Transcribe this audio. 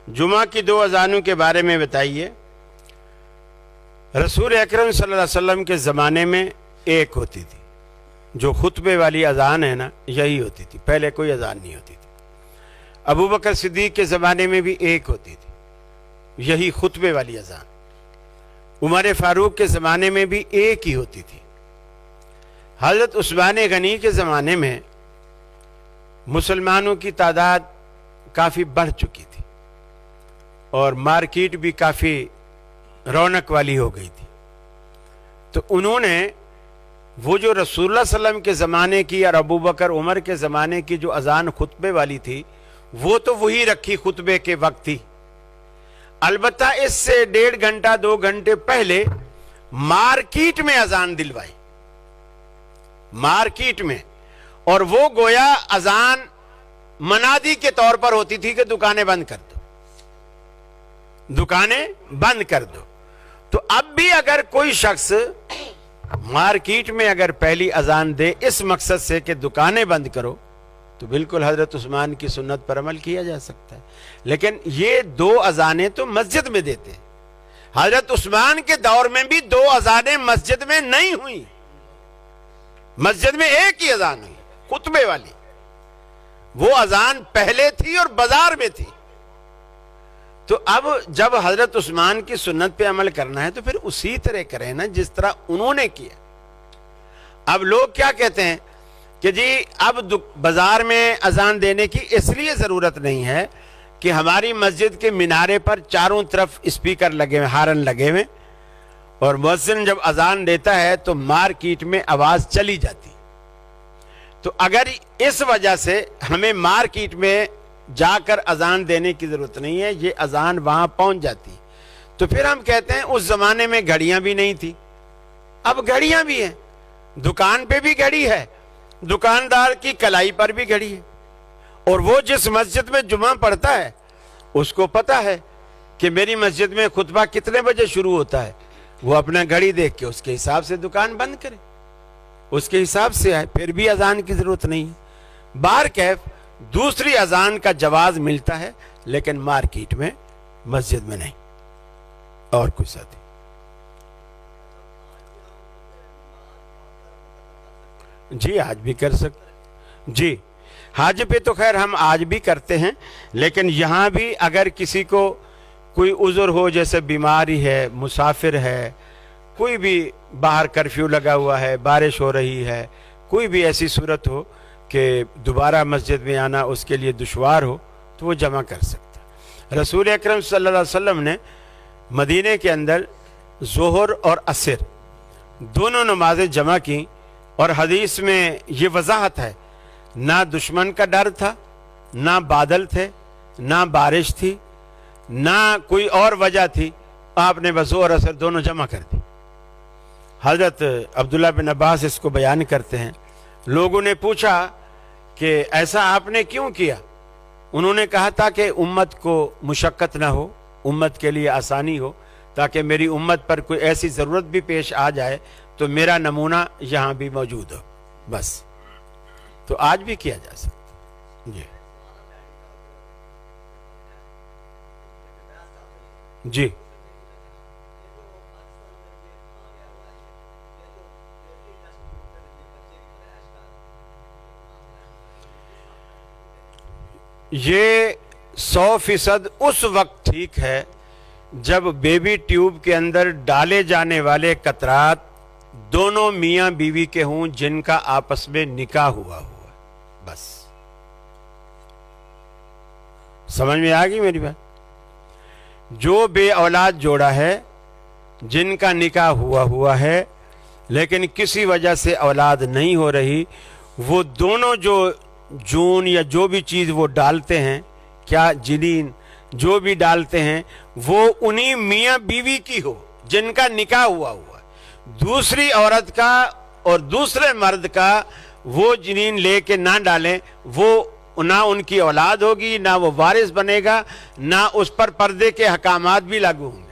जुमा की 2 अजानों के बारे में बताइए। रसूल अकरम सल्लल्लाहु अलैहि वसल्लम के ज़माने में एक होती थी, जो खुतबे वाली अजान है ना, यही होती थी, पहले कोई अजान नहीं होती थी। अबू बकर सिद्दीक के ज़माने में भी एक होती थी, यही खुतबे वाली अजान। उमर फारूक के ज़माने में भी एक ही होती थी। हज़रत उस्मान गनी के ज़माने में मुसलमानों की तादाद काफ़ी बढ़ चुकी थी और मार्केट भी काफ़ी रौनक वाली हो गई थी। तो उन्होंने वो जो रसूलुल्लाह सल्लल्लाहु अलैहि वसल्लम के ज़माने की और अबू बकर उमर के ज़माने की जो अजान खुतबे वाली थी, वो तो वही रखी खुतबे के वक्त थी। अलबत्ता इससे 1.5 घंटा 2 घंटे पहले मार्केट में अजान दिलवाई, मार्केट में। और वो गोया अजान मनादी के तौर पर होती थी कि दुकानें बंद कर दो, दुकानें बंद कर दो। तो अब भी अगर कोई शख्स मार्केट में अगर पहली अजान दे इस मकसद से कि दुकानें बंद करो, तो बिल्कुल हजरत उस्मान की सुन्नत पर अमल किया जा सकता है। लेकिन ये 2 अजानें तो मस्जिद में देते हैं। हजरत उस्मान के दौर में भी 2 अजानें मस्जिद में नहीं हुई, मस्जिद में एक ही अजान हुई, खुतबे वाली। वो अजान पहले थी और बाजार में थी। तो अब जब हजरत उस्मान की सुन्नत पे अमल करना है तो फिर उसी तरह करें ना जिस तरह उन्होंने किया। अब लोग क्या कहते हैं कि जी अब बाजार में अजान देने की इसलिए जरूरत नहीं है कि हमारी मस्जिद के मीनारे पर चारों तरफ स्पीकर लगे हुए, हारन लगे हुए, और मुअज्जिन जब अजान देता है तो मार्केट में आवाज चली जाती। तो अगर इस वजह से हमें मार्केट में जाकर अजान देने की जरूरत नहीं है, ये अजान वहां पहुंच जाती, तो फिर हम कहते हैं उस जमाने में घड़ियां भी नहीं थी, अब घड़ियां भी हैं। दुकान पे भी घड़ी है, दुकानदार की कलाई पर भी घड़ी है, और वो जिस मस्जिद में जुमा पढ़ता है उसको पता है कि मेरी मस्जिद में खुतबा कितने बजे शुरू होता है। वो अपना घड़ी देख के उसके हिसाब से दुकान बंद करे, उसके हिसाब से आए, फिर भी अजान की जरूरत नहीं है। बार कैफ दूसरी अजान का जवाज मिलता है, लेकिन मार्केट में, मस्जिद में नहीं। और कुछ साथी जी आज भी कर सकते जी, हज पे तो खैर हम आज भी करते हैं, लेकिन यहाँ भी अगर किसी को कोई उज़्र हो, जैसे बीमारी है, मुसाफिर है, कोई भी बाहर कर्फ्यू लगा हुआ है, बारिश हो रही है, कोई भी ऐसी सूरत हो कि दोबारा मस्जिद में आना उसके लिए दुश्वार हो, तो वो जमा कर सकता है। रसूल अकरम सल्लल्लाहु अलैहि वसल्लम ने मदीने के अंदर ज़ोहर और असर दोनों नमाजें जमा की, और हदीस में ये वजाहत है, ना दुश्मन का डर था, ना बादल थे, ना बारिश थी, ना कोई और वजह थी, आपने ज़ोहर और असर दोनों जमा कर दी। हजरत अब्दुल्लाह बिन अब्बास इसको बयान करते हैं, लोगों ने पूछा कि ऐसा आपने क्यों किया। उन्होंने कहा था कि उम्मत को मुशक्कत ना हो, उम्मत के लिए आसानी हो, ताकि मेरी उम्मत पर कोई ऐसी ज़रूरत भी पेश आ जाए तो मेरा नमूना यहाँ भी मौजूद हो, बस। तो आज भी किया जा सकता जी जी। ये 100% उस वक्त ठीक है जब बेबी ट्यूब के अंदर डाले जाने वाले कतरात दोनों मियां बीवी के हों जिनका आपस में निकाह हुआ, बस। समझ में आ गई मेरी बात। जो बे औलाद जोड़ा है, जिनका निकाह हुआ है लेकिन किसी वजह से औलाद नहीं हो रही, वो दोनों जो जून या जो भी चीज़ वो डालते हैं, क्या जिनीन जो भी डालते हैं, वो उन्हीं मियाँ बीवी की हो जिनका निकाह हुआ। दूसरी औरत का और दूसरे मर्द का वो जिनीन लेके ना डालें, वो ना उनकी औलाद होगी, ना वो वारिस बनेगा, ना उस पर पर्दे के हकामात भी लागू होंगे।